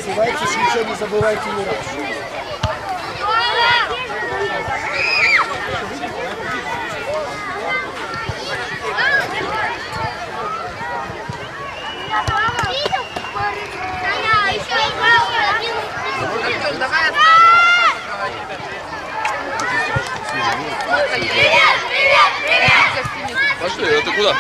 Ссылайтесь, ничего не забывайте ни разу. Пошли, это куда?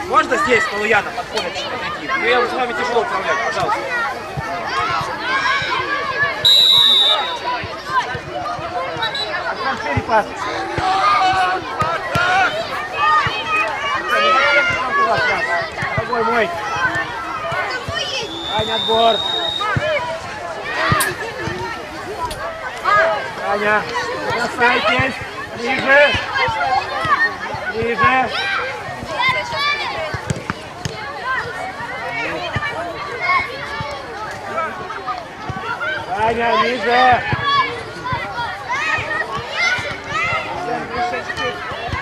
Можно здесь, Полуяна, подходочек отойти? Ну, я с вами тяжело управлять, пожалуйста. Перепас. Дорогой мой. Аня, отбор. Аня, бросайтесь. Ближе. Ближе. Аня, ниже!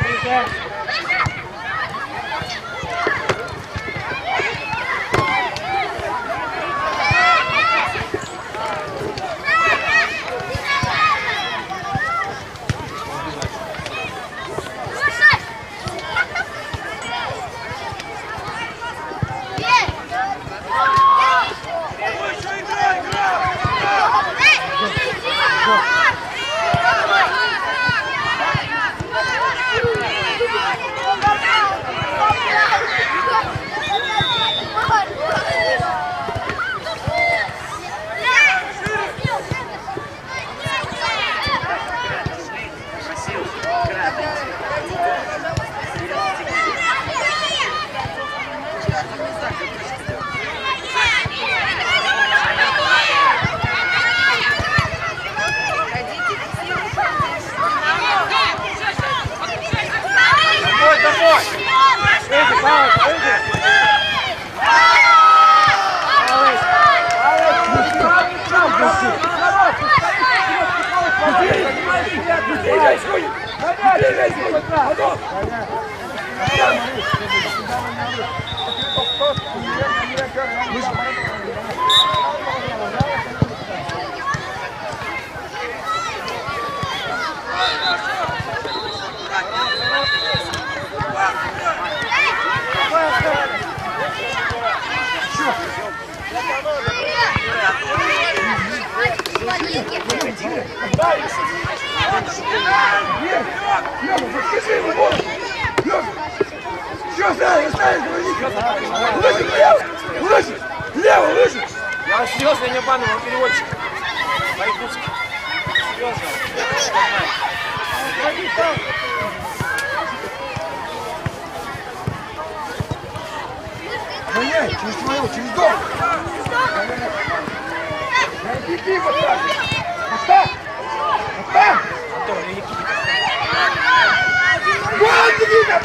Ниже! Я серьезно, не обманывал переводчик. По-якутски. Серьезно. Гоняй, через твою, через дом. Беги вот так. Вот так. Вот так. Антон, я Никите. Вот, беги там.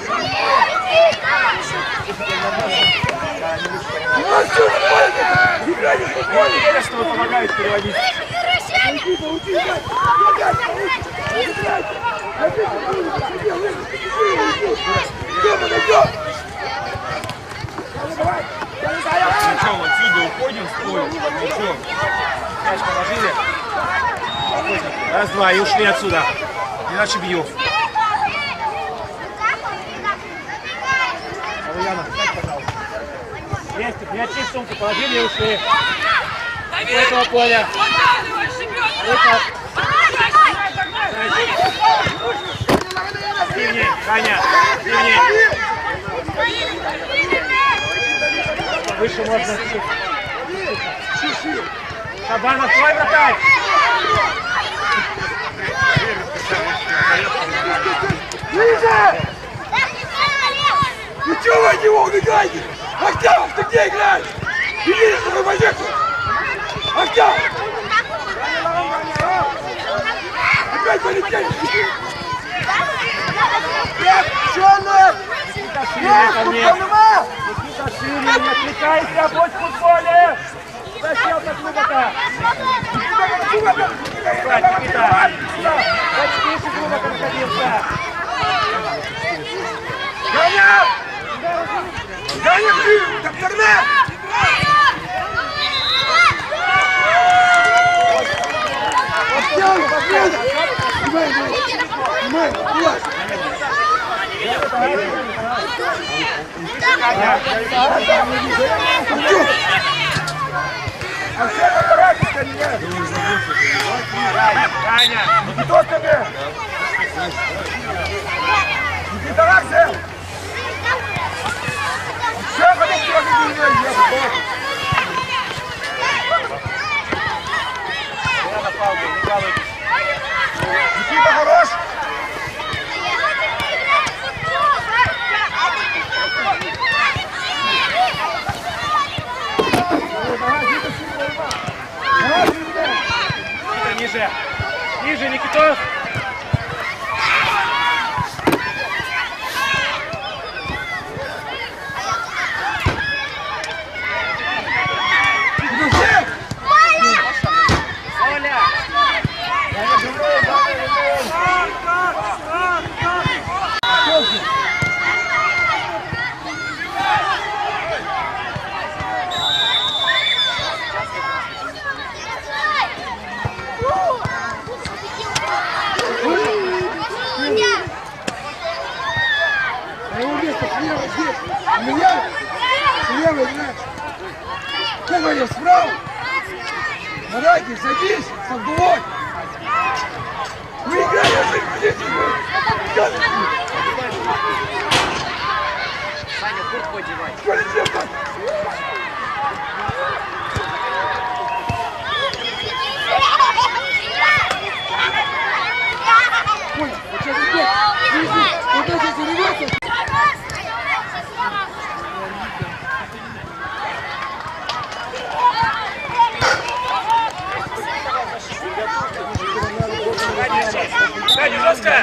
Играй, Я уверен, что вы помогаете переводить. Ничего, отсюда уходим в поле. Ничего. Мяч положили. Раз, два, и ушли отсюда. Иначе бью. Яна, встань, пожалуйста. Есть, мячи в сумку положили и ушли. С этого поля. Выход. Активней, Таня, активней. Выше можно чуть. Шабанов, твой вратарь. Ближе! Ну чего вы от него убегаете? Октябрь, ты где играешь? Иди на свою позицию! Октябрь! шире ко мне. Никита, шире, не отвлекайся, будь в футболе. Зачем так глубоко? Никита, почти еще глубоко находился. Ганя! Ганя, ты! Так тогда! А все постарайтесь, нет! Аня! Кто тебе? Не тарайся! Все, хотите, что не делаете? Никита хорош! Никита, ниже! Ниже, Никитос! Оля! Левый мяч. Как говоришь, справа? Давайте, садись, с отбывой. Вы играете, идите. Саня, куртку одевай. Что летит так? Ой, вот сейчас идет. Вот это заревется. Саня, жестко!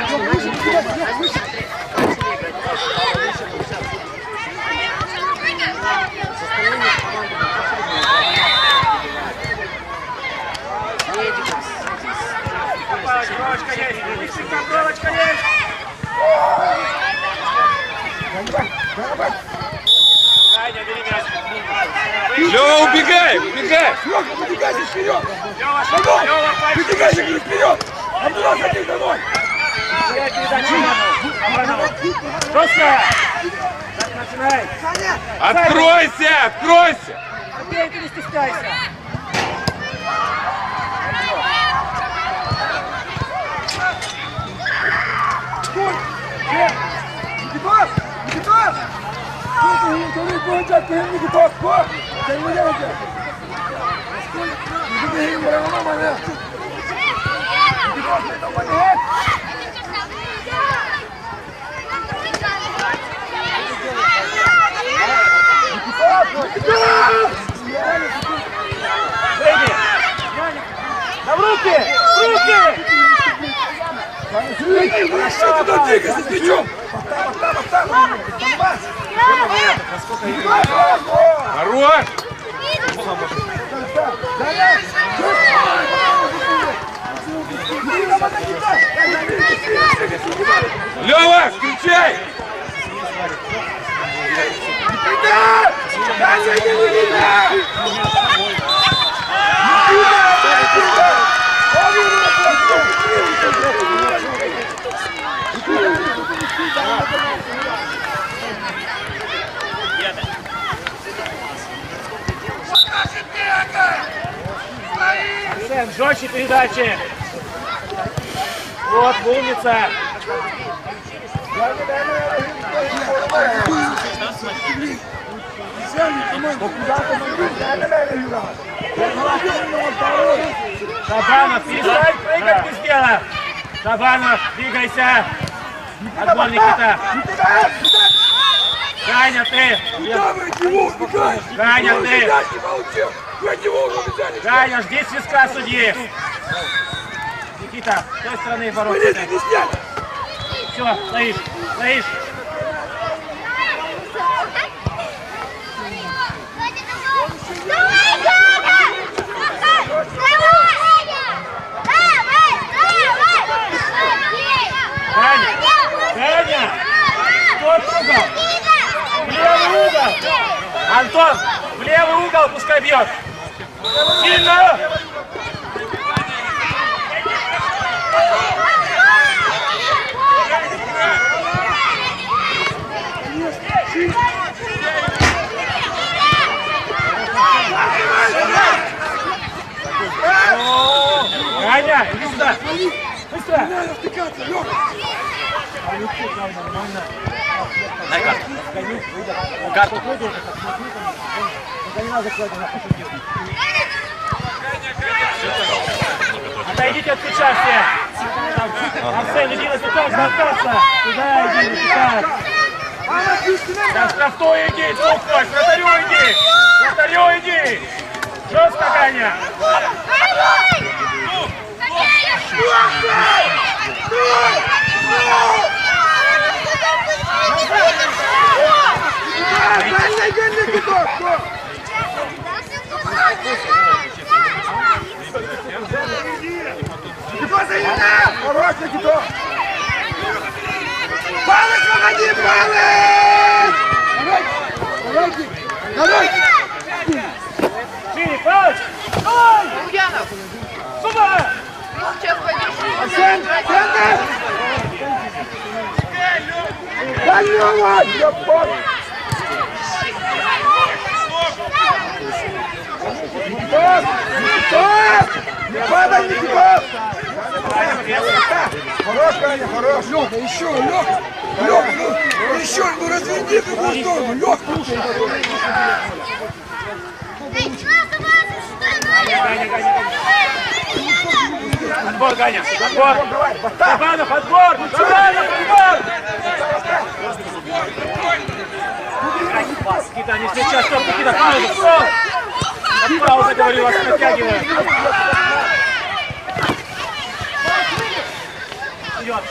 Проволочка есть! Проволочка есть! Саня, бери мяч! Лёва, убегай! Убегай! Лёха, выдвигайся вперед! Лёва, Пойдем! Лёва, пальчик! Выдвигайся, говорю, вперед! Абдулла, садись домой! Передачу Иванову! Жестко! Так, начинай! Откройся! Откройся! Забей, ты не стесняйся! Стой! Никитос! Никитос! Никитос! Никитос! Никитос! Выйди! Да в руки! В руки! Что туда двигайся с мячом? Хорош! Лёва, включай! Арсен, жестче передачи! Вот, умница! Шабанов, перестань прыгать без дела! Шабанов, двигайся! Отбор, Никита! Саня, ты! Саня, ты! Саня, жди свистка судьи! Никита, с той стороны ворот. Все, стоишь, стоишь! Сильно! Аня, иди сюда! Быстро! Не надо втыкаться, Лёха! Дай карту. Карту. Отойдите от печа все! Арсен, иди на пятак, остаться! Туда иди, на пятак! На штрафной иди, цукнуть! Вратарю иди! Вратарю иди! Жестко, Ганя! Хорош, Никито! Палыч, выходи, Палыч! Давай! Шире, Палыч! Стой! Лукьянов! Сюда! Сейчас пойдешь. Арсен, центр! Дальнего! Я понял! Никитос! Никитос! Не падай, Никитос! Хорош, Ганя, хорош! Лёха, еще, Лёха! Лёха, ну еще, ну разведи в другую сторону, Лёха! Отбор, Ганя! Отбор! Шабанов, отбор! Шабанов, отбор! Пас, Никита, не сейчас, стоп, Никита, пауза, стоп! От паузы, говорю, вас натягиваю. Вперед!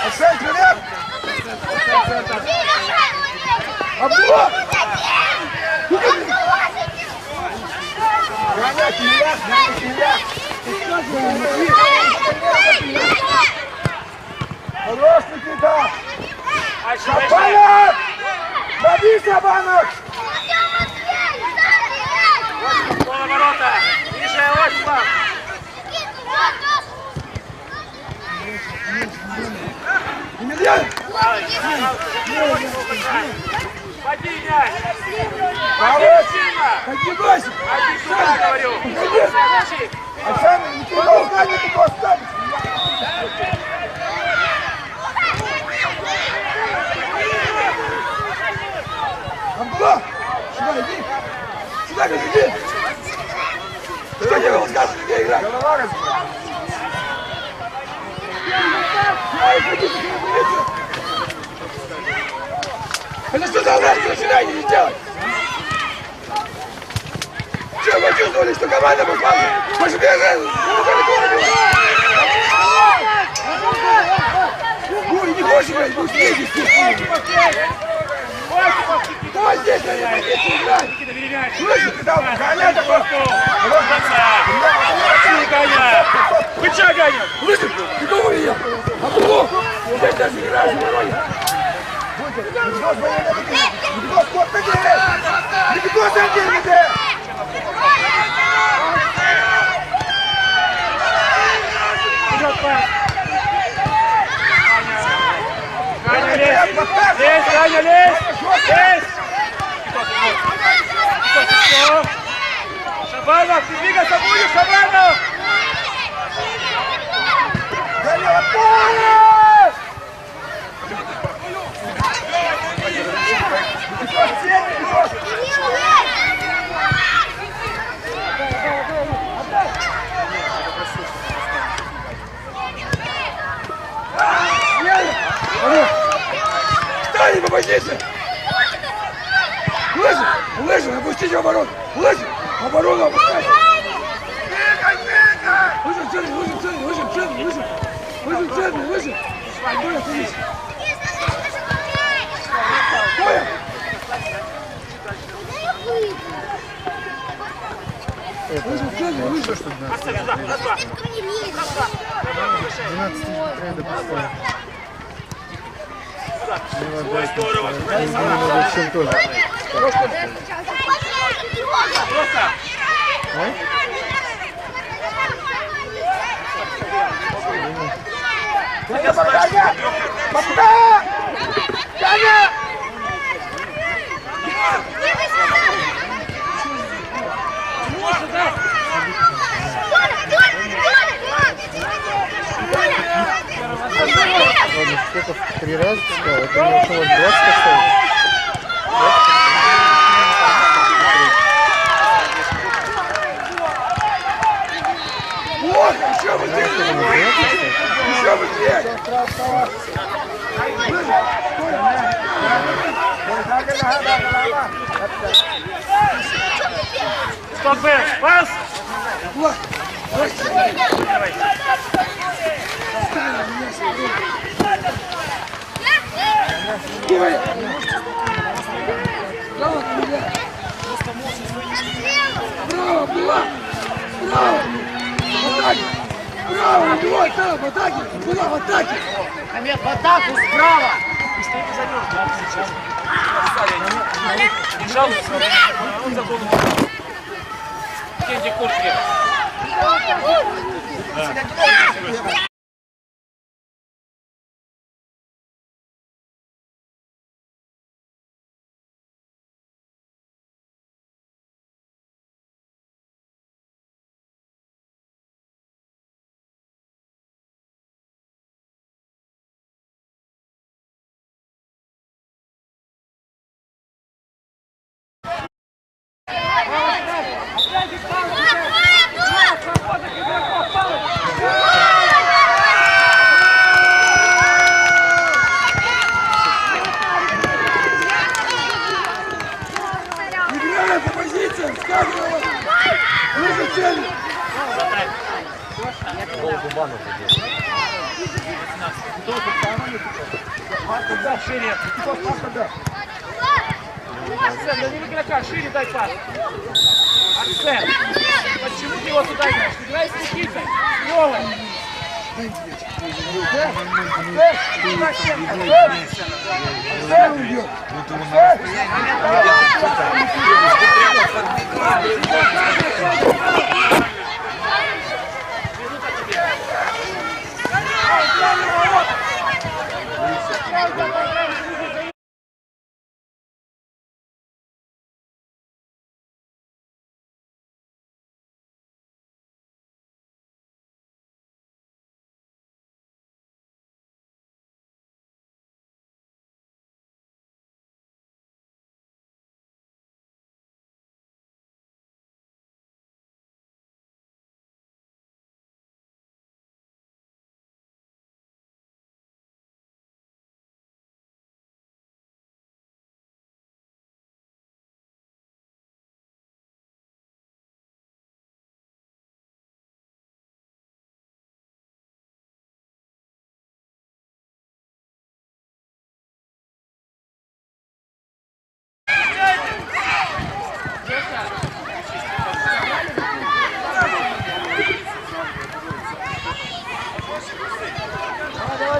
Арсен, привет! Обзор! Ганя, киляк, Ганя, киляк! Хорош, Никита! Шабанов! Лови, Шабанов! Половорота! Ниже, Осипов! Емельян! Поди, мяч! Павлович! Поднимайся! Поди сюда, говорю! Выходи! Арсен, Никита, встань, Никита, встань! Абдулла! Сюда иди! Сюда иди! Что тебе было сказано, где играть? Голова разбила! Это что за уральское начинание не делать? Что, вы чувствовали, что команда будет вам? Больше бежать! Гури, не хочешь играть? Будь здесь, давай здесь, на этой позиции играй! Слышишь, ты там, Ганя такой! Ганя! Вы че, Ганя? Слышишь, ты кого видел? Абдуллу! Здесь даже играешь в вороне! Никитос, спорт на деле! Никитос, на деле! Ганя, лезь! Лезь, Ганя, лезь! Лезь! Шабанов, ты двигаться будешь, Шабанов! Ганя, отпали! Никитос, сеть, Никитос! Встань, по позиции! Лыжи! Лыжи! Опустите в оборону! Лыжи! В оборону опускай! Лыжи в центре! Лыжи в центре! Лыжи в центре! Лыжи! Лыжи в центре! Лыжи! Коля, садись! Коля! Лыжи в центре! Лыжи! Что это? 12 тренда поставил. Ой, здорово! Всем тоже. Просто! Таня, Таня! Таня! Таня! Сколько в 3 раза сказал? Это не ушел 20 поставить? Вот, еще быстрее! Еще быстрее! Стоп, пас! Браво, была! Браво! В атаке! Браво! Убивай там, в атаке! Была в атаке! Хамед, в атаку справа! Бежал, он задумал. Кенди Куртки. Играем по позициям! Сказывала! Нужно цель! Да, шире. Арсен, да не в игрока, шире дай пас. Арсен, почему ты его туда играешь? Играй с Никитой, с Лёвой.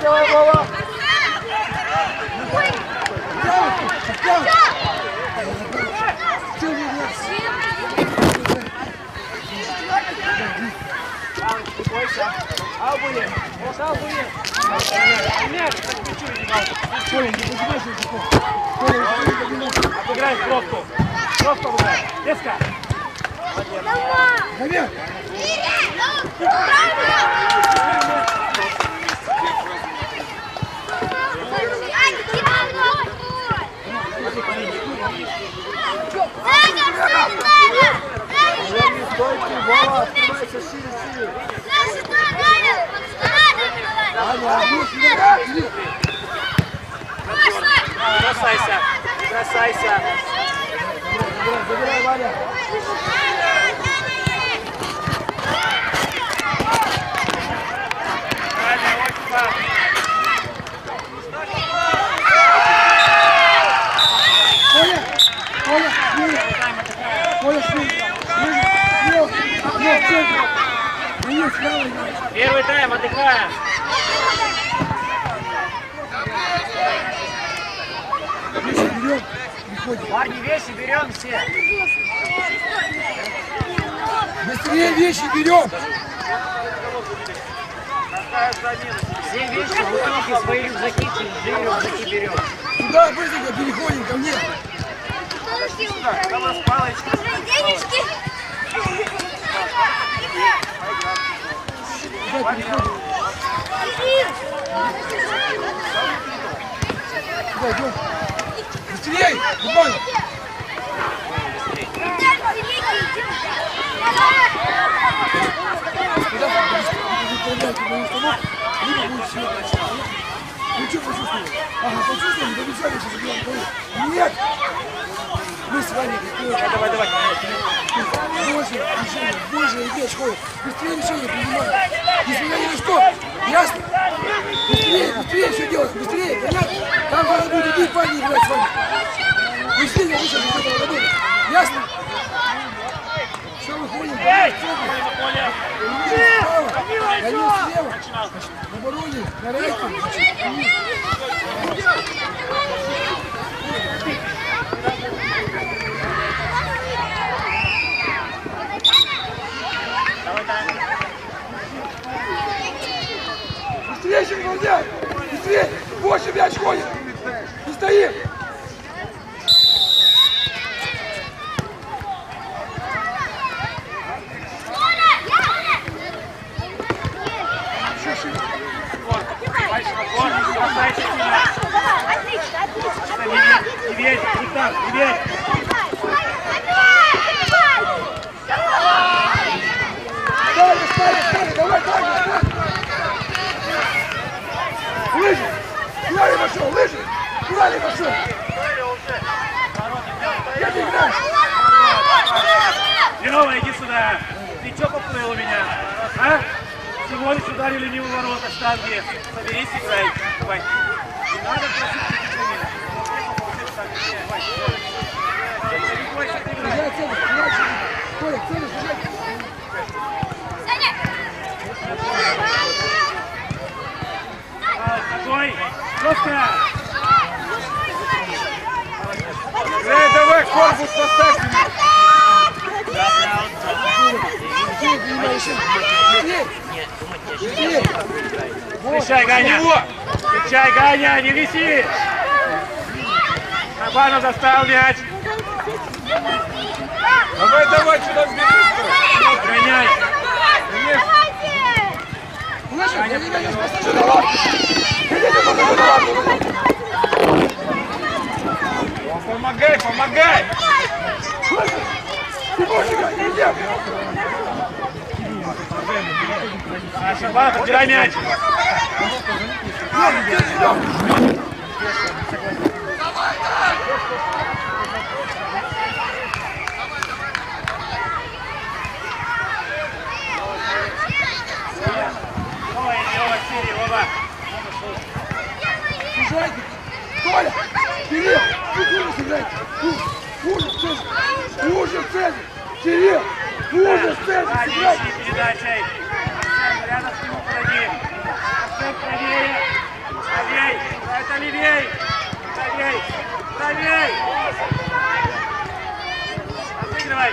Давай, Вова! Обыграй просто. Просто обыграй. Деска. Хамед! Вова, открывайся шире. Бросайся. Бросайся. Забирай, Ваня. Первый тайм, отдыхаем. Парни, вещи берем все. Быстрее вещи берем. Все вещи, бутылки, свои рюкзаки, чужие рюкзаки берем. Сюда быстренько переходим ко мне. Денежки. Сюда переходим. Сюда идем. Быстрее! Буквально! Когда выполняете мою установку, либо будет все. Ну что почувствовали? Ага, почувствовали, побежали, что забьем голову. Нет! Мы с вами Давай. больше решения, больше ребят школы. Быстрее решения принимаем. Несмотря ни на что. Ясно? Быстрее все делать. Быстрее, понятно? Там надо будет другие парни играть с вами. Быстрее вышли из этого работы. Ясно? Все, выходим. Справа, конец слева. На обороне, на райке. Быстрее, чем глаза! Быстрее! Больше мяч ходит! Не стоим! Давай, лыжи! Куда не пошел? Лыжи! Куда не пошел? Где ты играешь? Ленова, иди сюда. Ты чё поплыл у меня? А? Всего лишь ударили мимо ворота штанги. Соберись, играй. Давай. Не надо просить приключения. Я цель, иначе. Коля, цель, бежать. Стой! Жестко! Давай, корпус поставь меня. Встречай, Ганя! Встречай, Ганя! Не виси! Набанов достал мяч! Давай, сюда бежишь. Гоняй! Лыжи, я не гонюсь, посажу на лапу. Помогай! Лыжи, ты можешь играть, иди. Шабанов, отбирай мяч! Лыжи, ты сюда. Сужайте! Толя! Кирилл! Уже сыграйте! Уже в центре! Уже в центре! Кирилл! Уже в центре! Сыграйте! Передачей! Рядом с ним подойди! Акцент правее! Правей! Это левей! Правей! Отыгрывай!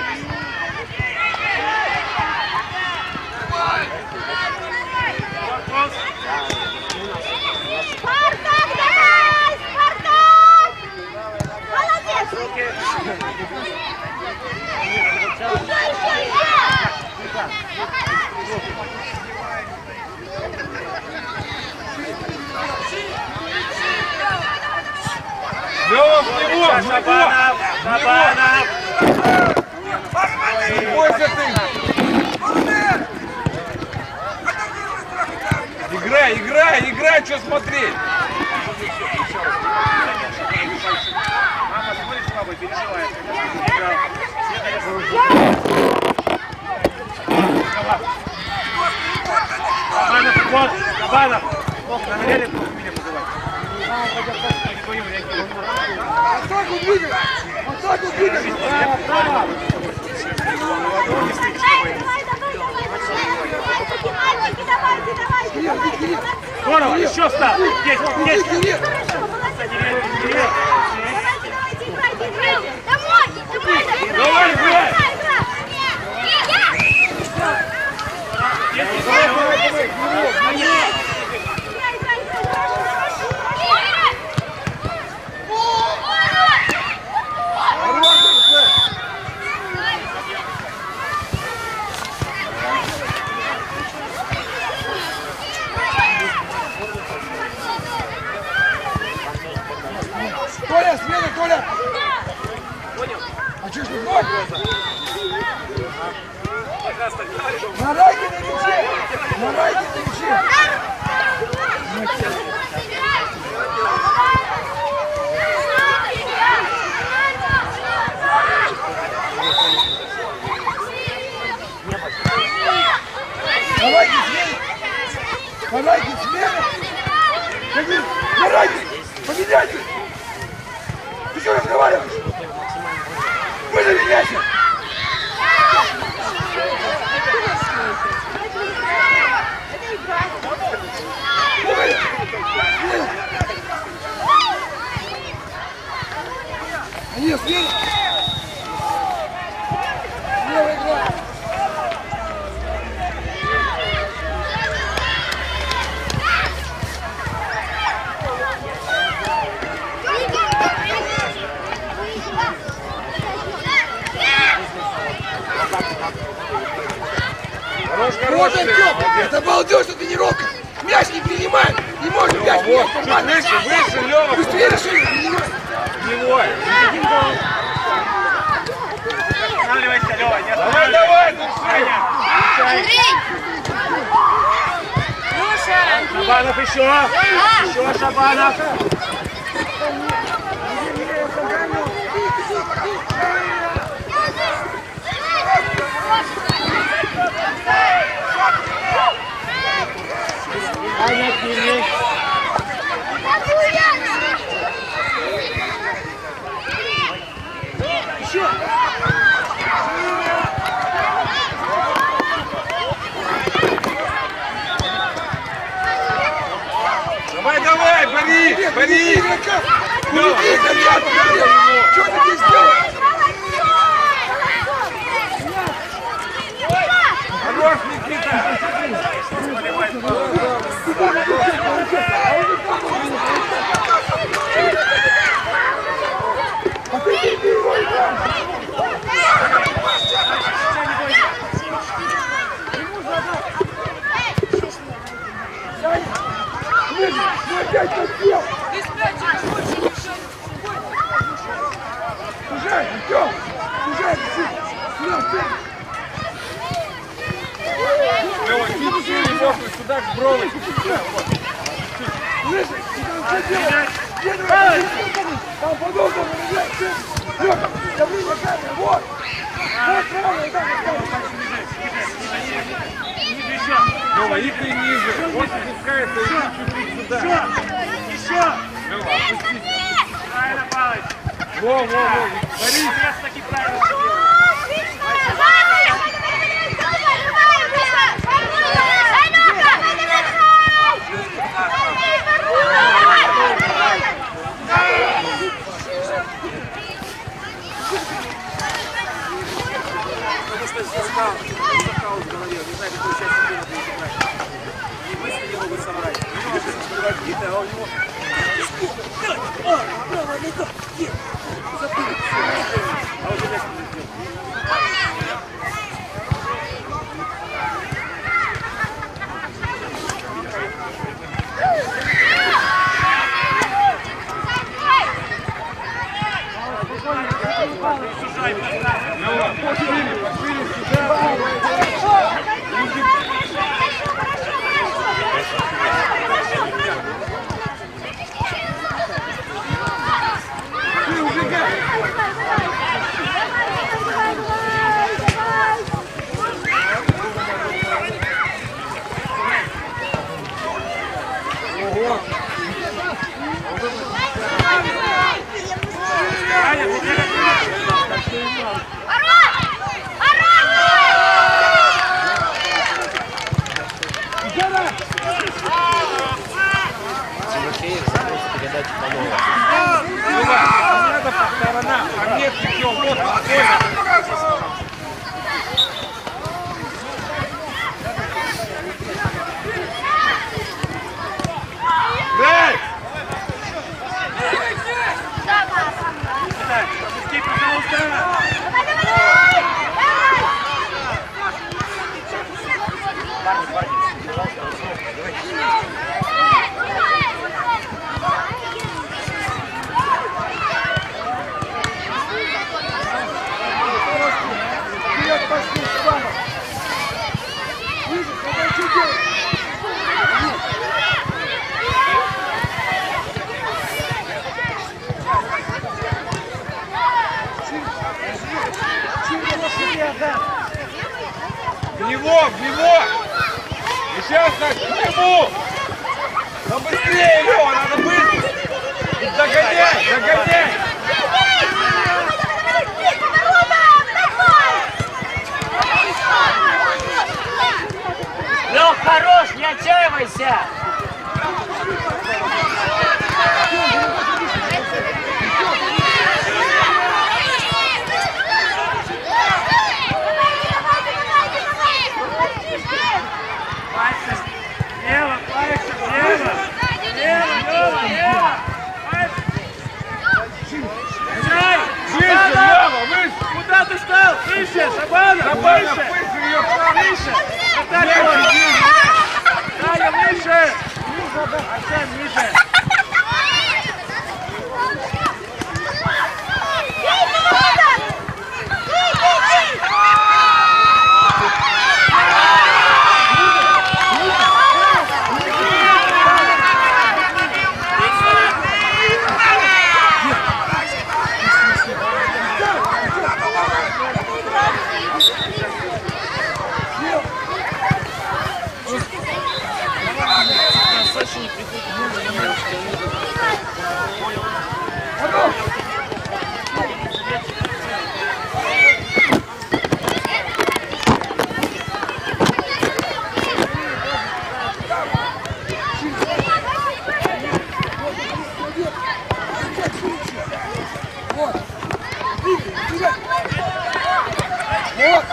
Спартак, давай! Спартак! Молодец! Лёва, в него! Шабанов! Не бойся ты! Играй, что смотреть? Мама смотрит с бабой, переживает. Кабанов! Намеряли плохо меня вызывать? Не будем реагировать. Атаку двигай! Атаку двигай! Здорово, еще встал! Есть! Кирилл! Давай, играй! Давайте смело! Давайте смело! Ходи! Давайте! Победите! Ты что разговариваешь? Вызови мясо! Нет, смело! Смело играй! Хорош, Вот хорош. он, Тёп! Это балдеж, что тренировка! Мяч не принимает! Не может мяч Вот, принять! чуть выше, выше, Лёва. Быстрее решение принимай! Гнилой. Останавливайся, Лёва, не Давай, давай, души. Шабанов еще Шабанов. Аня, сильней. Еще! Давай, давай, борись, борись. Лёва, что ты здесь делаешь? Хорош, Никита. Ну опять подсел! Сужай, Артём! Сужай, Лёва, чуть-чуть можно сюда к бровочке. слышишь? Ты там что делаешь? Там подобно выражать! Лёха, давай на камеру, вот! Вот правильно, так, Лёва, и ты ниже. Вот опускается, и чуть-чуть сюда. Еще. Лёва, опустись. Правильно, Палыч. Во, борись. Раз таки правильно. Лёва, пошире сюда. Ты убегай. Тимофеев запросит передачу Павлова. Лёва, не надо по сторонам. А нет, всё, вот, спокойно. Дай! Пусти, пожалуйста. Вперед пошли, Шабанов! Слышишь, это что делать? в него! И сейчас к нему! Да быстрее, Лёва, надо быстро! Догоняй, догоняй! Лёх, хорош, не отчаивайся! Лево, пальцы, лево! Лево, Лёва, лево! Чай! Выше, Лёва, выше! Куда ты стал? Выше, Шабанов! Шабанов, Выше! выше её! Выше! Наталья, Таня, выше! Арсен, выше! Вот. Двигай, вот.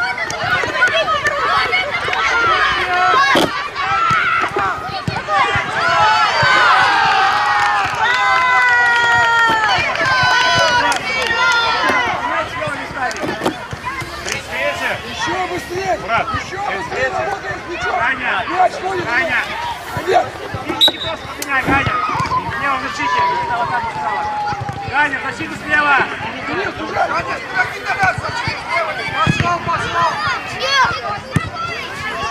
Еще быстрее! Брат, Еще быстрее работаешь мячом! Аня! Мяч ходит! Аня! Нет! И просто поменяй, Ганя! Слева защите! Ганя, защиту слева! Денис, уже!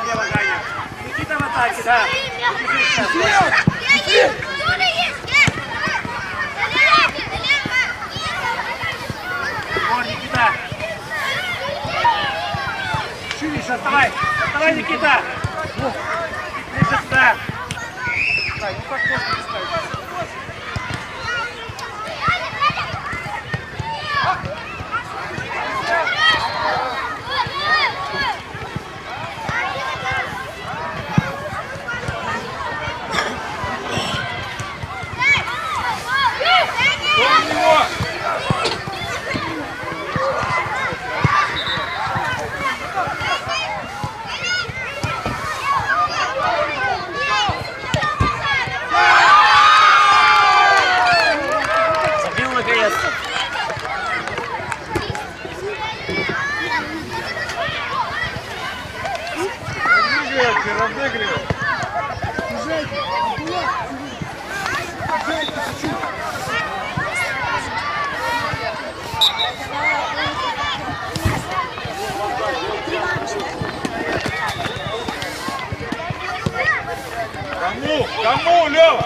Слева, Ганя! Никита в атаке, да! Быстрее! Быстрее! Вот, Никита! Шире, Доставай! Доставай, Никита! Ближе сюда! Забил наконец-то. Разыгрывай! Езжайте! Езжайте, чуть-чуть! Кому? Кому, Лёва?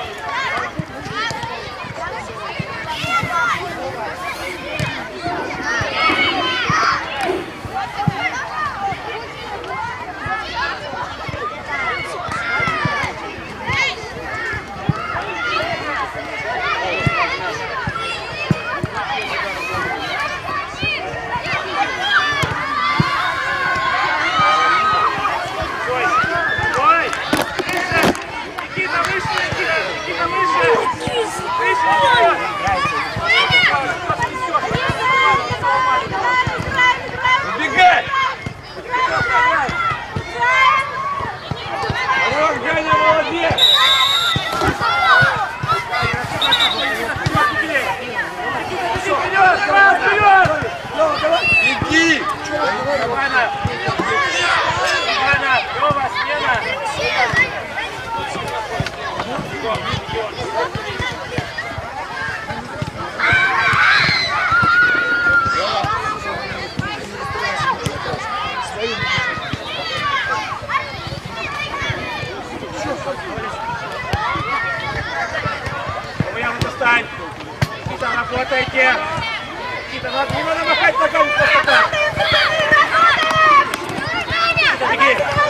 Ой! Выше! Никита, выше! Никита, выше! Выше! Убегай! Хорош, Ганя, молодец! Вперед! Справа, вперед! Иди! Ивана! Ивана! Лёва, смена! Яна, достань! Никита, работайте! Никита, не надо махать ногами просто так! Никита, беги!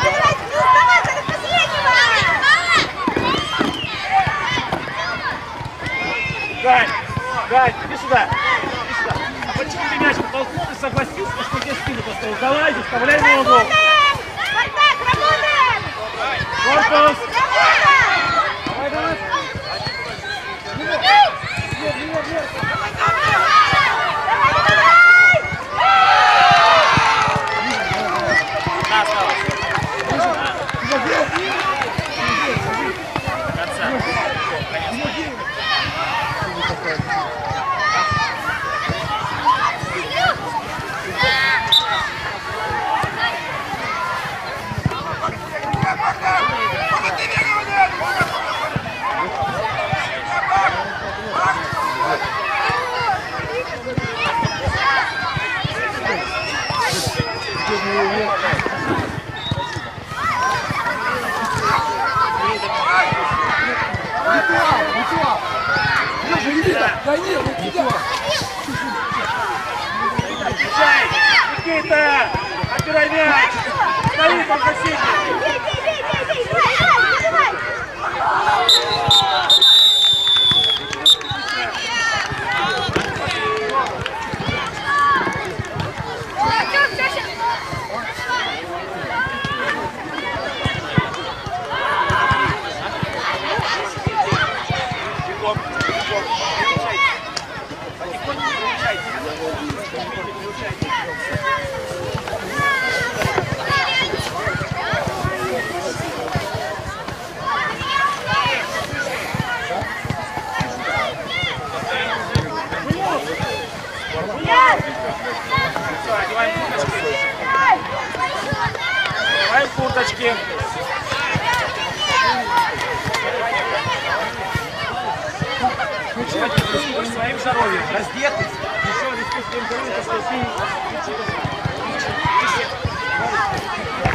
Сань, иди сюда. Иди сюда. А почему ты мяч толкнул? Ты согласился, что тебе спину поставил? Залази, вставляй ногу. Спартак, работаем! Корпус. Давай, давай. Да нет, вот тебя. Никита, отбирай мяч. Стои там на сине. Давай курточки. Своим здоровьем. Раздетый. Еще рискуй своим здоровьем, потому что ты